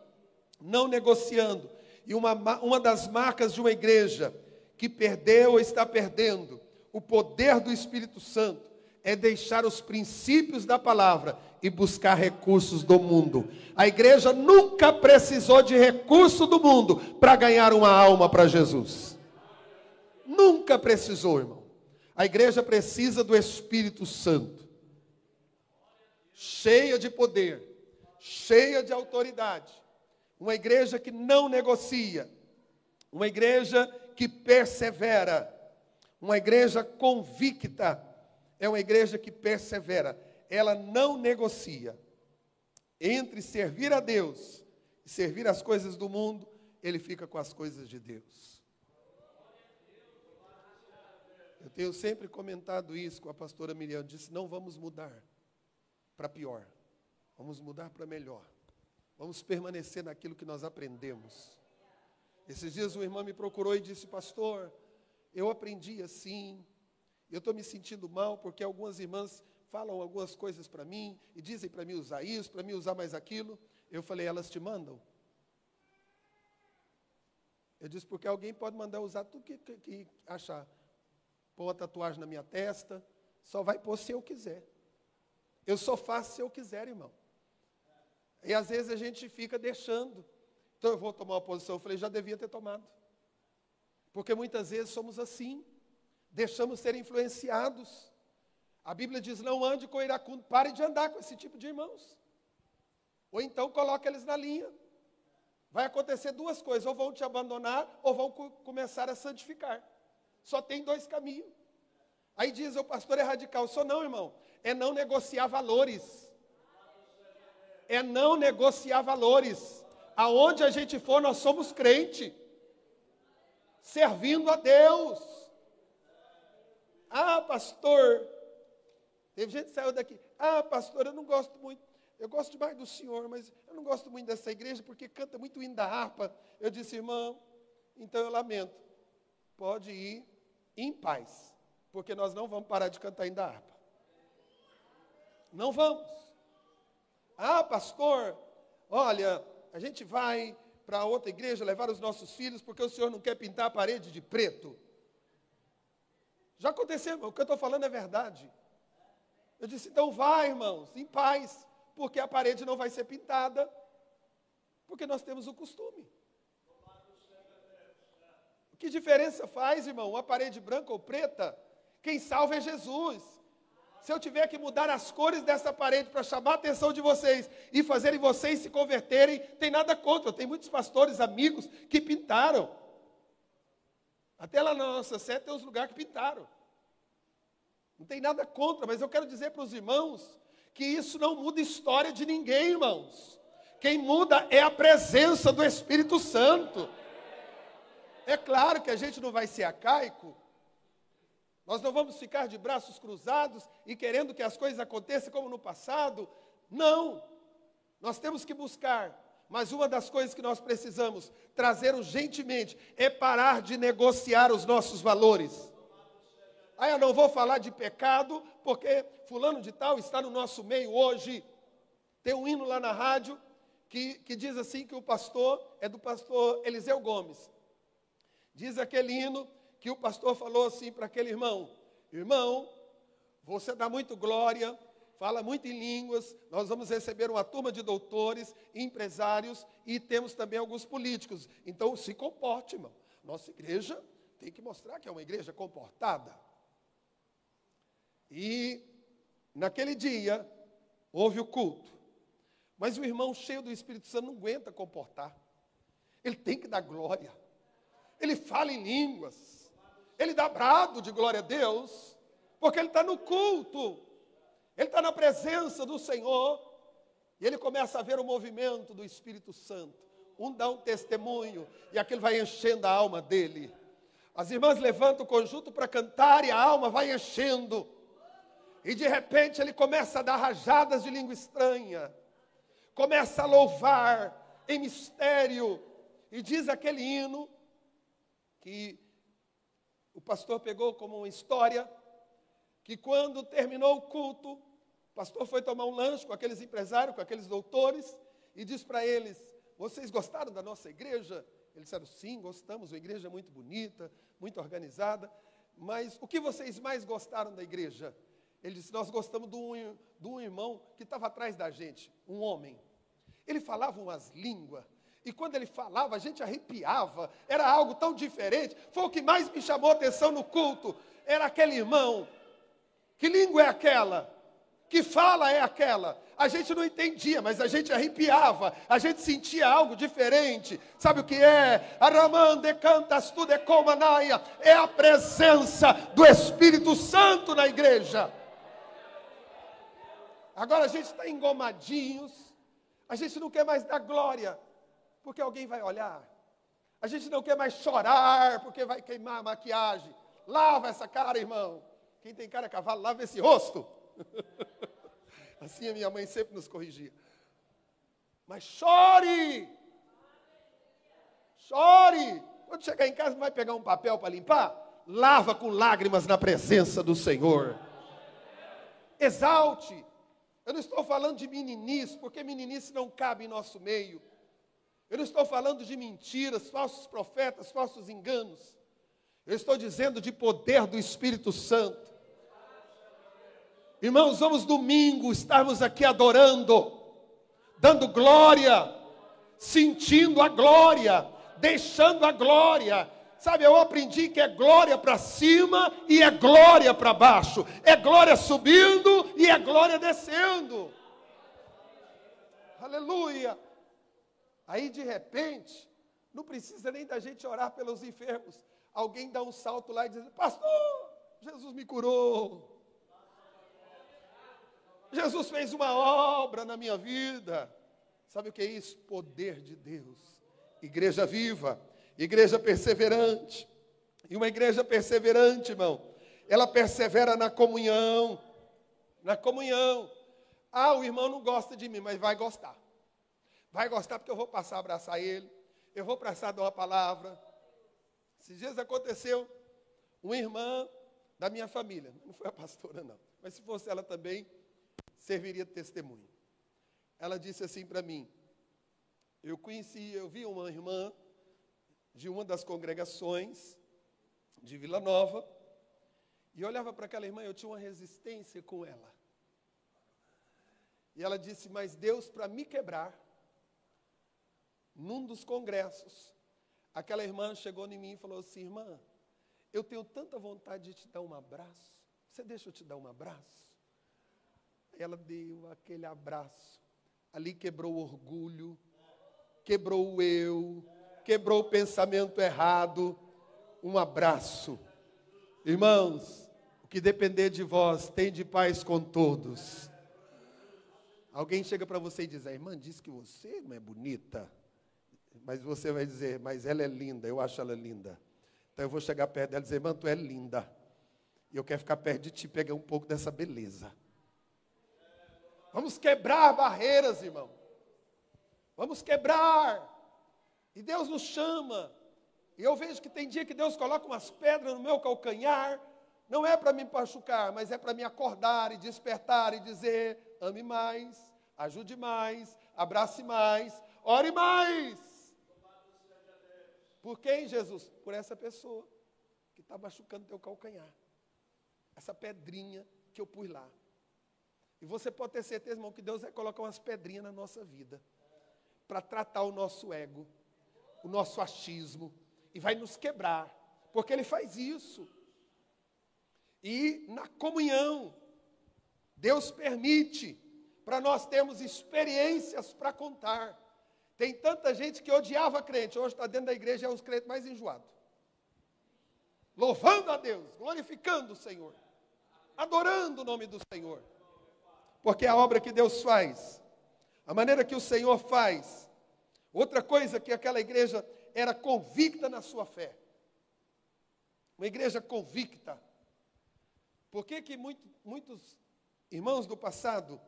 não negociando. E uma das marcas de uma igreja que perdeu ou está perdendo o poder do Espírito Santo é deixar os princípios da palavra e buscar recursos do mundo. A igreja nunca precisou de recurso do mundo para ganhar uma alma para Jesus. Nunca precisou, irmão. A igreja precisa do Espírito Santo, cheia de poder, cheia de autoridade. Uma igreja que não negocia, uma igreja que persevera, uma igreja convicta, é uma igreja que persevera, ela não negocia. Entre servir a Deus e servir as coisas do mundo, ele fica com as coisas de Deus. Eu tenho sempre comentado isso com a pastora Miriam, disse: não vamos mudar. para pior. Vamos mudar para melhor. Vamos permanecer naquilo que nós aprendemos. Esses dias uma irmã me procurou e disse: pastor, eu aprendi assim, eu estou me sentindo mal porque algumas irmãs falam algumas coisas para mim e dizem para mim usar isso, para mim usar mais aquilo. Eu falei: elas te mandam? Eu disse: porque alguém pode mandar usar tudo que achar. Pôr uma tatuagem na minha testa, só vai pôr se eu quiser. Eu só faço se eu quiser, irmão. E às vezes a gente fica deixando. Então eu vou tomar uma posição. Eu falei: já devia ter tomado. Porque muitas vezes somos assim. Deixamos ser influenciados. A Bíblia diz: não ande com iracundo. Pare de andar com esse tipo de irmãos. Ou então coloque eles na linha. Vai acontecer duas coisas: ou vão te abandonar, ou vão começar a santificar. Só tem dois caminhos. Aí diz: o pastor é radical. Eu sou não, irmão. É não negociar valores. É não negociar valores. Aonde a gente for, nós somos crente. Servindo a Deus. Ah, pastor. Teve gente que saiu daqui: ah, pastor, eu não gosto muito. Eu gosto demais do senhor, mas eu não gosto muito dessa igreja porque canta muito o hino da harpa. Eu disse: irmão, então eu lamento. Pode ir em paz, porque nós não vamos parar de cantar hino da harpa. Não vamos. Ah, pastor, olha, a gente vai para outra igreja levar os nossos filhos porque o senhor não quer pintar a parede de preto. Já aconteceu, irmão, o que eu estou falando é verdade. Eu disse: então vai, irmãos, em paz, porque a parede não vai ser pintada, porque nós temos o costume. Que diferença faz, irmão, uma parede branca ou preta? Quem salva é Jesus. Se eu tiver que mudar as cores dessa parede para chamar a atenção de vocês e fazerem vocês se converterem, tem nada contra. Eu tenho muitos pastores, amigos, que pintaram. Até lá na nossa sede tem uns lugares que pintaram. Não tem nada contra, mas eu quero dizer para os irmãos que isso não muda a história de ninguém, irmãos. Quem muda é a presença do Espírito Santo. É claro que a gente não vai ser arcaico. Nós não vamos ficar de braços cruzados e querendo que as coisas aconteçam como no passado. Não. Nós temos que buscar. Mas uma das coisas que nós precisamos trazer urgentemente é parar de negociar os nossos valores. Ah, eu não vou falar de pecado porque fulano de tal está no nosso meio hoje. Tem um hino lá na rádio que diz assim que o pastor é do pastor Eliseu Gomes. Diz aquele hino que o pastor falou assim para aquele irmão: irmão, você dá muito glória, fala muito em línguas, nós vamos receber uma turma de doutores, empresários e temos também alguns políticos. Então se comporte, irmão. Nossa igreja tem que mostrar que é uma igreja comportada. E naquele dia houve o culto. Mas o irmão cheio do Espírito Santo não aguenta comportar. Ele tem que dar glória. Ele fala em línguas. Ele dá brado de glória a Deus, porque ele está no culto. Ele está na presença do Senhor. E ele começa a ver o movimento do Espírito Santo. Um dá um testemunho e aquilo vai enchendo a alma dele. As irmãs levantam o conjunto para cantar e a alma vai enchendo. E de repente ele começa a dar rajadas de língua estranha. Começa a louvar em mistério. E diz aquele hino que o pastor pegou como uma história, que quando terminou o culto, o pastor foi tomar um lanche com aqueles empresários, com aqueles doutores, e disse para eles: vocês gostaram da nossa igreja? Eles disseram: sim, gostamos, uma igreja muito bonita, muito organizada, mas o que vocês mais gostaram da igreja? Ele disse: nós gostamos de um irmão que estava atrás da gente, um homem. Ele falava umas línguas, e quando ele falava, a gente arrepiava, era algo tão diferente. Foi o que mais me chamou a atenção no culto, era aquele irmão. Que língua é aquela? Que fala é aquela? A gente não entendia, mas a gente arrepiava, a gente sentia algo diferente. Sabe o que é? Aramande cantas tu de comanaia. É a presença do Espírito Santo na igreja. Agora a gente está engomadinhos, a gente não quer mais dar glória, porque alguém vai olhar. A gente não quer mais chorar, porque vai queimar a maquiagem. Lava essa cara, irmão. Quem tem cara a cavalo, lava esse rosto. Assim a minha mãe sempre nos corrigia. Mas chore! Chore! Quando chegar em casa, não vai pegar um papel para limpar? Lava com lágrimas na presença do Senhor. Exalte. Eu não estou falando de meninice, porque meninice não cabe em nosso meio. Eu não estou falando de mentiras, falsos profetas, falsos enganos. Eu estou dizendo de poder do Espírito Santo. Irmãos, vamos domingo estarmos aqui adorando, dando glória, sentindo a glória, deixando a glória. Sabe, eu aprendi que é glória para cima e é glória para baixo. É glória subindo e é glória descendo. Aleluia. Aí de repente, não precisa nem da gente orar pelos enfermos. Alguém dá um salto lá e diz: pastor, Jesus me curou. Jesus fez uma obra na minha vida. Sabe o que é isso? Poder de Deus. Igreja viva, igreja perseverante. E uma igreja perseverante, irmão, ela persevera na comunhão. Na comunhão. Ah, o irmão não gosta de mim, mas vai gostar. Vai gostar porque eu vou passar a abraçar ele. Eu vou passar a dar uma palavra. Esses dias aconteceu, uma irmã da minha família, não foi a pastora não, mas se fosse ela também, serviria de testemunho. Ela disse assim para mim: eu vi uma irmã de uma das congregações de Vila Nova, e eu olhava para aquela irmã, eu tinha uma resistência com ela. E ela disse: mas Deus, para me quebrar, num dos congressos, aquela irmã chegou em mim e falou assim: irmã, eu tenho tanta vontade de te dar um abraço, você deixa eu te dar um abraço? Ela deu aquele abraço, ali quebrou o orgulho, quebrou o eu, quebrou o pensamento errado, um abraço. Irmãos, o que depender de vós, tende paz com todos. Alguém chega para você e diz: a irmã disse que você não é bonita, mas você vai dizer: mas ela é linda, eu acho ela linda. Então eu vou chegar perto dela e dizer: irmã, tu é linda, e eu quero ficar perto de ti, pegar um pouco dessa beleza. Vamos quebrar barreiras, irmão. Vamos quebrar. E Deus nos chama. E eu vejo que tem dia que Deus coloca umas pedras no meu calcanhar. Não é para me machucar, mas é para me acordar e despertar e dizer: ame mais, ajude mais, abrace mais, ore mais. Por quem, Jesus? Por essa pessoa que está machucando teu calcanhar. Essa pedrinha que eu pus lá. E você pode ter certeza, irmão, que Deus vai colocar umas pedrinhas na nossa vida para tratar o nosso ego, o nosso achismo, e vai nos quebrar, porque Ele faz isso. E na comunhão, Deus permite para nós termos experiências para contar. Tem tanta gente que odiava crente, hoje está dentro da igreja, é os crentes mais enjoados. Louvando a Deus, glorificando o Senhor, adorando o nome do Senhor. Porque é a obra que Deus faz, a maneira que o Senhor faz. Outra coisa que aquela igreja era convicta na sua fé. Uma igreja convicta. Por que que muitos irmãos do passado,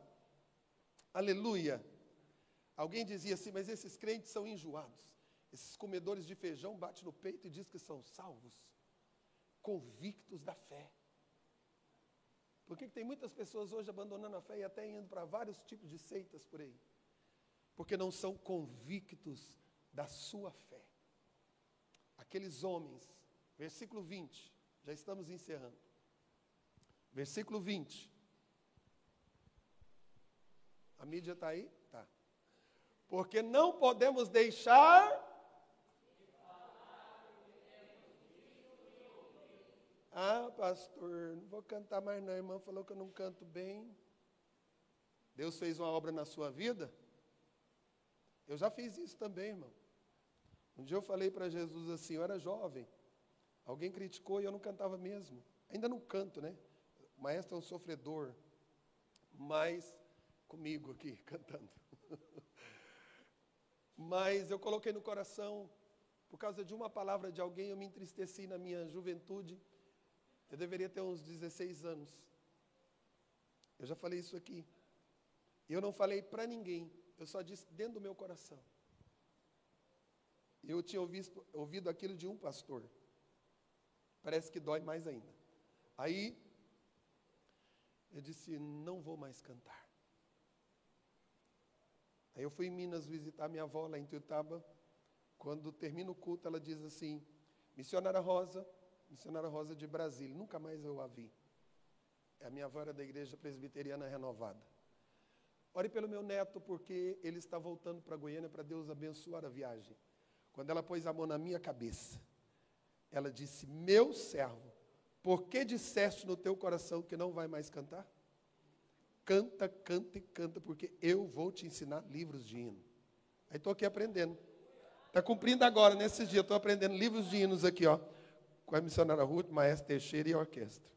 aleluia, alguém dizia assim: mas esses crentes são enjoados. Esses comedores de feijão batem no peito e diz que são salvos. Convictos da fé. Por que tem muitas pessoas hoje abandonando a fé e até indo para vários tipos de seitas por aí? Porque não são convictos da sua fé. Aqueles homens, versículo 20, já estamos encerrando. Versículo 20. A mídia está aí? Tá. Porque não podemos deixar... Ah, pastor, não vou cantar mais não. A irmã falou que eu não canto bem. Deus fez uma obra na sua vida? Eu já fiz isso também, irmão. Um dia eu falei para Jesus assim, eu era jovem. Alguém criticou e eu não cantava mesmo. Ainda não canto, né? O maestro é um sofredor. Mas comigo aqui, cantando. Mas eu coloquei no coração, por causa de uma palavra de alguém, eu me entristeci na minha juventude. Eu deveria ter uns 16 anos. Eu já falei isso aqui. Eu não falei para ninguém, eu só disse dentro do meu coração. Eu tinha ouvido aquilo de um pastor. Parece que dói mais ainda. Aí, eu disse, não vou mais cantar. Aí eu fui em Minas visitar minha avó lá em Tuiutaba. Quando termina o culto, ela diz assim, missionária Rosa de Brasília, nunca mais eu a vi. A minha avó era da Igreja Presbiteriana Renovada. Ore pelo meu neto, porque ele está voltando para Goiânia para Deus abençoar a viagem. Quando ela pôs a mão na minha cabeça, ela disse, meu servo, por que disseste no teu coração que não vai mais cantar? Canta, canta e canta, porque eu vou te ensinar livros de hino. Aí estou aqui aprendendo. Está cumprindo agora, nesse dia, estou aprendendo livros de hinos aqui, ó, com a missionária Ruth, Maestro Teixeira e a orquestra.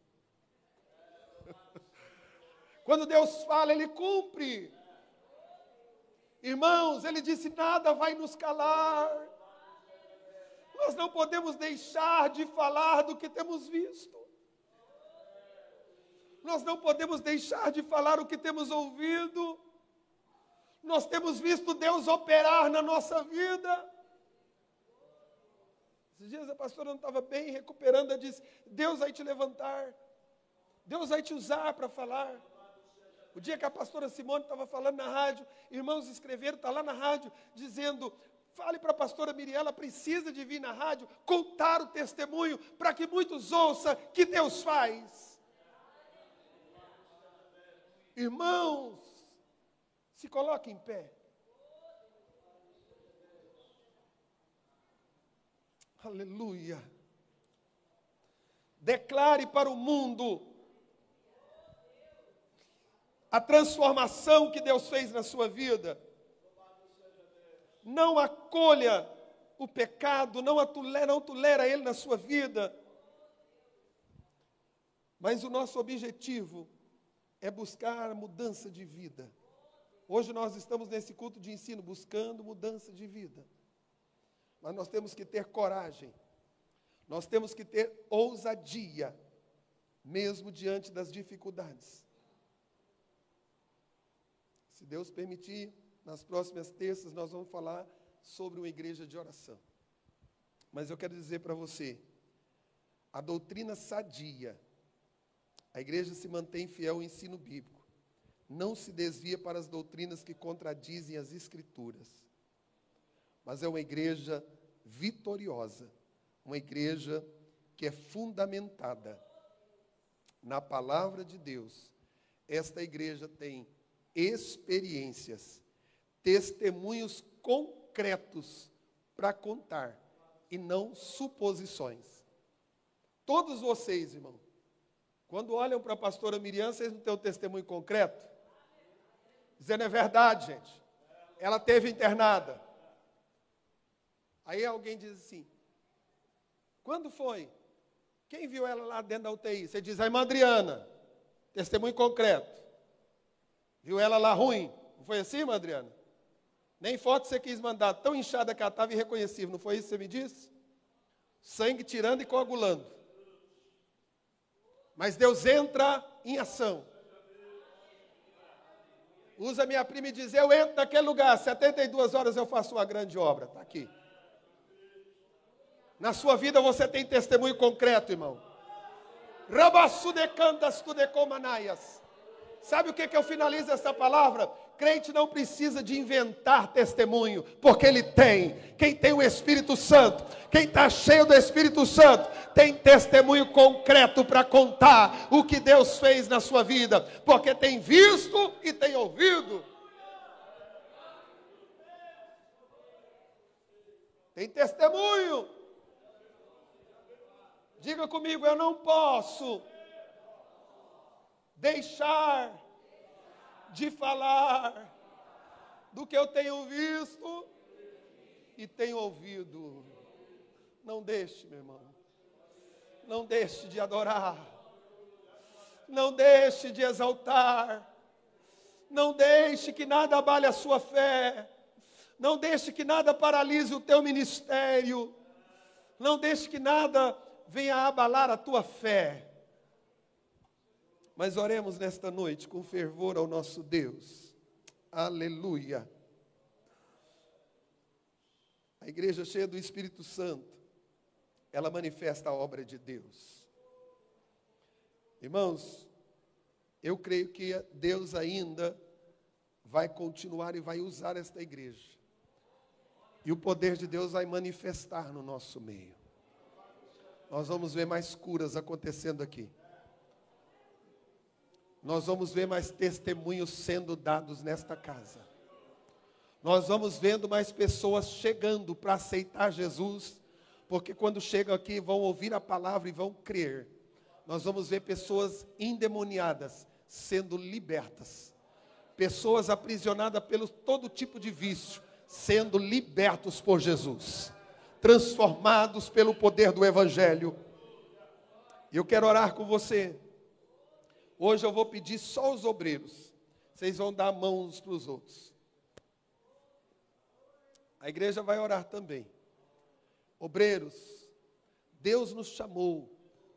Quando Deus fala, Ele cumpre. Irmãos, Ele disse, nada vai nos calar. Nós não podemos deixar de falar do que temos visto. Nós não podemos deixar de falar o que temos ouvido. Nós temos visto Deus operar na nossa vida. Esses dias a pastora não estava bem, recuperando, ela disse, Deus vai te levantar. Deus vai te usar para falar. O dia que a pastora Simone estava falando na rádio, irmãos escreveram, está lá na rádio, dizendo, fale para a pastora Miriam, ela precisa de vir na rádio, contar o testemunho, para que muitos ouçam que Deus faz. Irmãos, se coloquem em pé. Aleluia. Declare para o mundo a transformação que Deus fez na sua vida. Não acolha o pecado, não tolera ele na sua vida. Mas o nosso objetivo é buscar mudança de vida. Hoje nós estamos nesse culto de ensino buscando mudança de vida. Mas nós temos que ter coragem. Nós temos que ter ousadia, mesmo diante das dificuldades. Se Deus permitir, nas próximas terças nós vamos falar sobre uma igreja de oração. Mas eu quero dizer para você, a doutrina sadia, a igreja se mantém fiel ao ensino bíblico, não se desvia para as doutrinas que contradizem as Escrituras, mas é uma igreja vitoriosa, uma igreja que é fundamentada na palavra de Deus. Esta igreja tem experiências, testemunhos concretos para contar e não suposições. Todos vocês, irmão, quando olham para a pastora Miriam, vocês não têm um testemunho concreto? Dizendo é verdade, gente. Ela teve internada. Aí alguém diz assim, quando foi? Quem viu ela lá dentro da UTI? Você diz, a irmã Adriana, testemunho concreto. Viu ela lá ruim? Não foi assim, irmã Adriana? Nem foto você quis mandar, tão inchada que ela estava irreconhecível, não foi isso que você me disse? Sangue tirando e coagulando. Mas Deus entra em ação. Usa minha prima e diz, eu entro naquele lugar, 72 horas eu faço uma grande obra. Está aqui. Na sua vida você tem testemunho concreto, irmão. Rabassudecantas tudecomanaias. Sabe o que eu finalizo essa palavra? Crente não precisa de inventar testemunho, porque ele tem. Quem tem o Espírito Santo, quem está cheio do Espírito Santo, tem testemunho concreto para contar o que Deus fez na sua vida, porque tem visto e tem ouvido. Tem testemunho. Diga comigo, eu não posso deixar de falar do que eu tenho visto e tenho ouvido. Não deixe, meu irmão. Não deixe de adorar. Não deixe de exaltar. Não deixe que nada abale a sua fé. Não deixe que nada paralise o teu ministério. Não deixe que nada venha abalar a tua fé. Mas oremos nesta noite com fervor ao nosso Deus. Aleluia. A igreja cheia do Espírito Santo, ela manifesta a obra de Deus. Irmãos, eu creio que Deus ainda vai continuar e vai usar esta igreja. E o poder de Deus vai manifestar no nosso meio. Nós vamos ver mais curas acontecendo aqui. Nós vamos ver mais testemunhos sendo dados nesta casa. Nós vamos vendo mais pessoas chegando para aceitar Jesus, porque quando chegam aqui vão ouvir a palavra e vão crer. Nós vamos ver pessoas endemoniadas sendo libertas. Pessoas aprisionadas pelo todo tipo de vício, sendo libertos por Jesus. Transformados pelo poder do Evangelho. E eu quero orar com você. Hoje eu vou pedir só os obreiros. Vocês vão dar a mão uns para os outros. A igreja vai orar também. Obreiros, Deus nos chamou.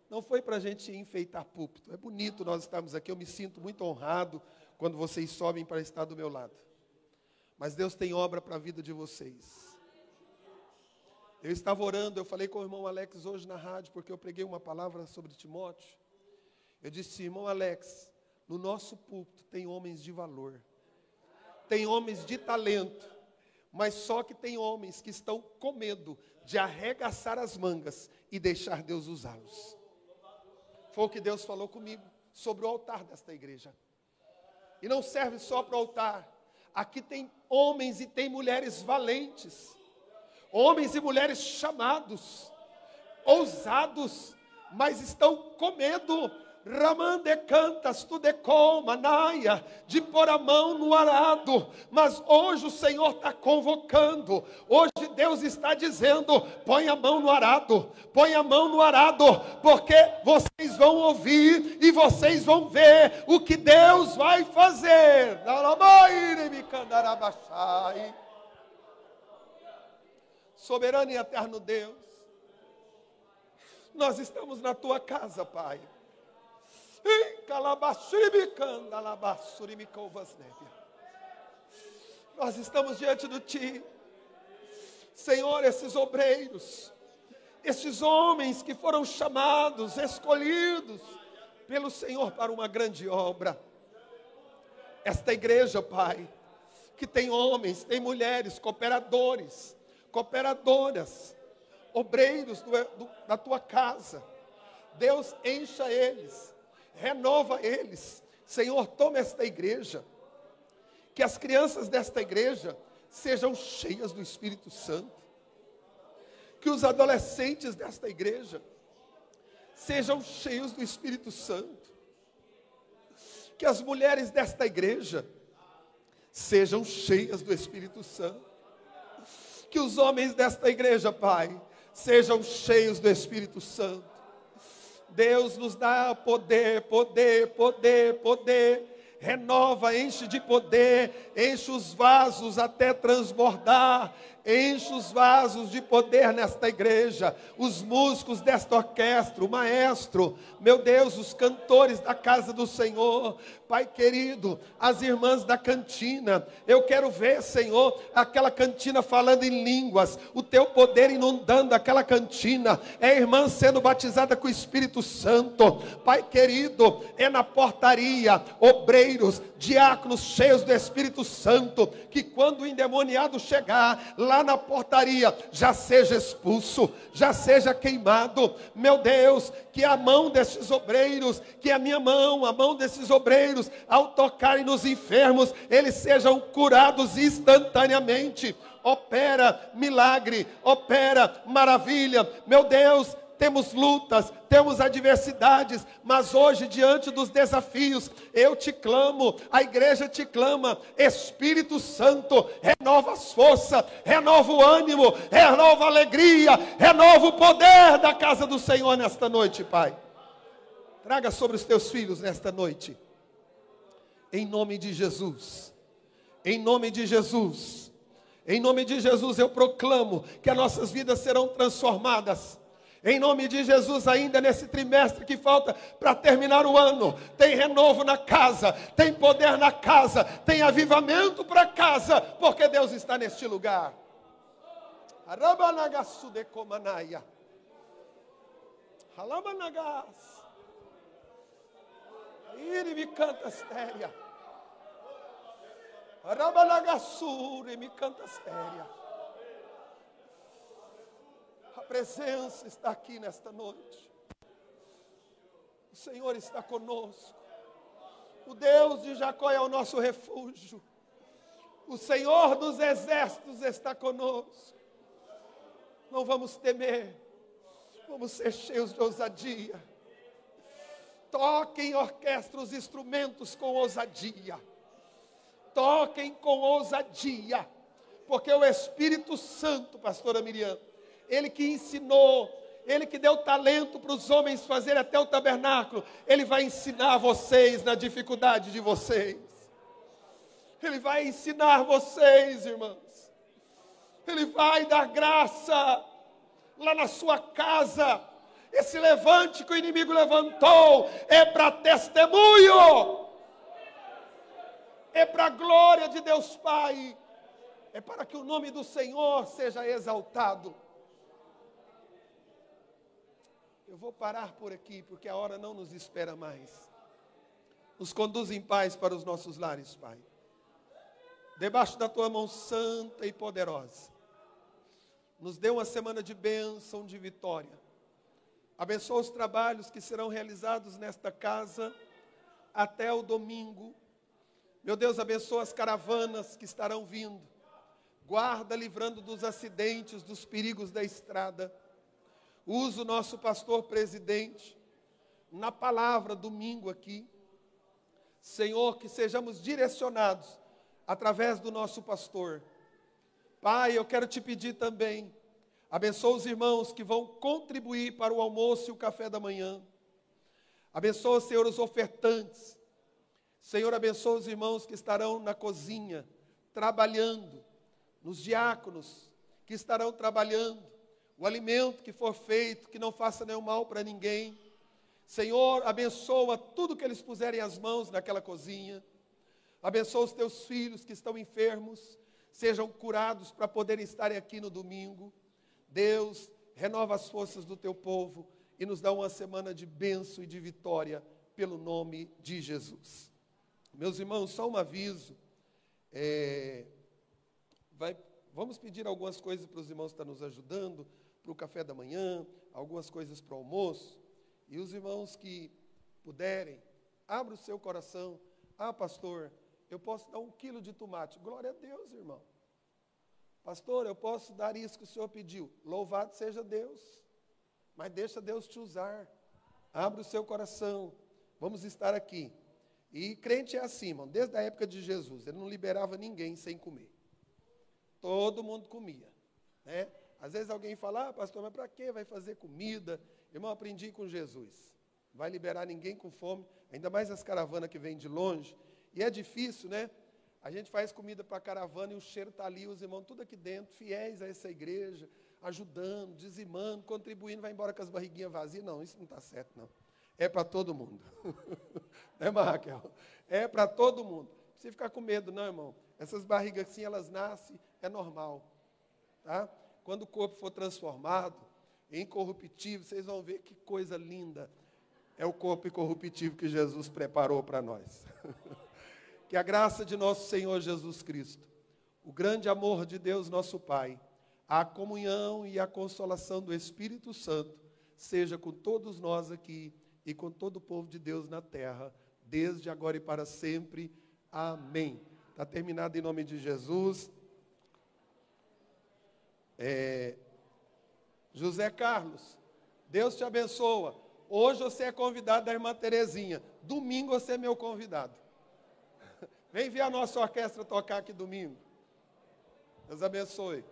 Não foi para a gente enfeitar púlpito. É bonito nós estarmos aqui. Eu me sinto muito honrado quando vocês sobem para estar do meu lado. Mas Deus tem obra para a vida de vocês. Eu estava orando, eu falei com o irmão Alex hoje na rádio, porque eu preguei uma palavra sobre Timóteo. Eu disse, irmão Alex, no nosso púlpito tem homens de valor. Tem homens de talento. Mas só que tem homens que estão com medo de arregaçar as mangas e deixar Deus usá-los. Foi o que Deus falou comigo sobre o altar desta igreja. E não serve só para o altar. Aqui tem homens e tem mulheres valentes. Homens e mulheres chamados, ousados, mas estão com medo. Ramande cantas, tu decol, manaia, de pôr a mão no arado. Mas hoje o Senhor está convocando. Hoje Deus está dizendo, põe a mão no arado. Põe a mão no arado, porque vocês vão ouvir e vocês vão ver o que Deus vai fazer. Soberano e eterno Deus, nós estamos na tua casa, Pai. Nós estamos diante de Ti, Senhor, esses obreiros, esses homens que foram chamados, escolhidos pelo Senhor para uma grande obra. Esta igreja, Pai, que tem homens, tem mulheres, cooperadoras, obreiros da Tua casa. Deus, encha eles, renova eles. Senhor, toma esta igreja, que as crianças desta igreja sejam cheias do Espírito Santo, que os adolescentes desta igreja sejam cheios do Espírito Santo, que as mulheres desta igreja sejam cheias do Espírito Santo, que os homens desta igreja, Pai, sejam cheios do Espírito Santo. Deus nos dá poder, renova, enche de poder, enche os vasos até transbordar, enche os vasos de poder nesta igreja, os músicos desta orquestra, o maestro, meu Deus, os cantores da casa do Senhor, Pai querido, as irmãs da cantina, eu quero ver, Senhor, aquela cantina falando em línguas, o teu poder inundando aquela cantina, é a irmã sendo batizada com o Espírito Santo, Pai querido, é na portaria, obreiros, diáconos cheios do Espírito Santo, que quando o endemoniado chegar lá na portaria, já seja expulso, já seja queimado, meu Deus, que a mão desses obreiros, que a minha mão, a mão desses obreiros, ao tocarem nos enfermos, eles sejam curados instantaneamente. Opera milagre, opera maravilha, meu Deus. Temos lutas, temos adversidades, mas hoje, diante dos desafios, eu te clamo, a igreja te clama, Espírito Santo, renova as forças, renova o ânimo, renova a alegria, renova o poder da casa do Senhor nesta noite, Pai. Traga sobre os teus filhos nesta noite, em nome de Jesus, em nome de Jesus, em nome de Jesus eu proclamo que as nossas vidas serão transformadas. Em nome de Jesus, ainda nesse trimestre que falta para terminar o ano, tem renovo na casa, tem poder na casa, tem avivamento para casa, porque Deus está neste lugar. Arabanagasudecomanaya. Alamanagas. Iri me canta séria. Arabanagassure me canta séria. A presença está aqui nesta noite. O Senhor está conosco. O Deus de Jacó é o nosso refúgio. O Senhor dos exércitos está conosco. Não vamos temer. Vamos ser cheios de ousadia. Toquem, orquestra, os instrumentos com ousadia. Toquem com ousadia. Porque o Espírito Santo, pastora Miriam, Ele que ensinou, Ele que deu talento para os homens fazerem até o tabernáculo, Ele vai ensinar vocês na dificuldade de vocês. Ele vai ensinar vocês, irmãos. Ele vai dar graça lá na sua casa. Esse levante que o inimigo levantou é para testemunho. É para a glória de Deus Pai. É para que o nome do Senhor seja exaltado. Eu vou parar por aqui, porque a hora não nos espera mais. Nos conduz em paz para os nossos lares, Pai. Debaixo da Tua mão santa e poderosa. Nos dê uma semana de bênção, de vitória. Abençoa os trabalhos que serão realizados nesta casa até o domingo. Meu Deus, abençoa as caravanas que estarão vindo. Guarda, livrando dos acidentes, dos perigos da estrada. Usa o nosso pastor presidente na palavra domingo aqui. Senhor, que sejamos direcionados através do nosso pastor. Pai, eu quero te pedir também, abençoa os irmãos que vão contribuir para o almoço e o café da manhã. Abençoa, Senhor, os ofertantes. Senhor, abençoa os irmãos que estarão na cozinha, trabalhando, nos diáconos que estarão trabalhando. O alimento que for feito, que não faça nenhum mal para ninguém. Senhor, abençoa tudo que eles puserem as mãos naquela cozinha. Abençoa os teus filhos que estão enfermos, sejam curados para poderem estarem aqui no domingo. Deus, renova as forças do teu povo e nos dá uma semana de bênção e de vitória pelo nome de Jesus. Meus irmãos, só um aviso. Vamos pedir algumas coisas para os irmãos que estão nos ajudando, para o café da manhã, algumas coisas para o almoço. E os irmãos que puderem, abra o seu coração. Ah, pastor, eu posso dar 1 quilo de tomate. Glória a Deus, irmão. Pastor, eu posso dar isso que o senhor pediu. Louvado seja Deus. Mas deixa Deus te usar. Abra o seu coração. Vamos estar aqui. E crente é assim, irmão, desde a época de Jesus. Ele não liberava ninguém sem comer. Todo mundo comia, né? Às vezes alguém fala, ah, pastor, mas para que vai fazer comida? Irmão, aprendi com Jesus. Não vai liberar ninguém com fome, ainda mais as caravanas que vêm de longe. E é difícil, né? A gente faz comida para a caravana e o cheiro está ali, os irmãos tudo aqui dentro, fiéis a essa igreja, ajudando, dizimando, contribuindo, vai embora com as barriguinhas vazias. Não, isso não está certo, não. É para todo mundo. Né, Raquel? É para todo mundo. Não precisa ficar com medo, não, irmão. Essas barrigas assim, elas nascem, é normal. Tá? Quando o corpo for transformado em incorruptível, vocês vão ver que coisa linda. É o corpo incorruptível que Jesus preparou para nós. Que a graça de nosso Senhor Jesus Cristo, o grande amor de Deus nosso Pai, a comunhão e a consolação do Espírito Santo, seja com todos nós aqui e com todo o povo de Deus na terra, desde agora e para sempre. Amém. Está terminado em nome de Jesus. José Carlos, Deus te abençoa. Hoje você é convidado da irmã Terezinha. Domingo você é meu convidado. Vem ver a nossa orquestra tocar aqui domingo. Deus abençoe.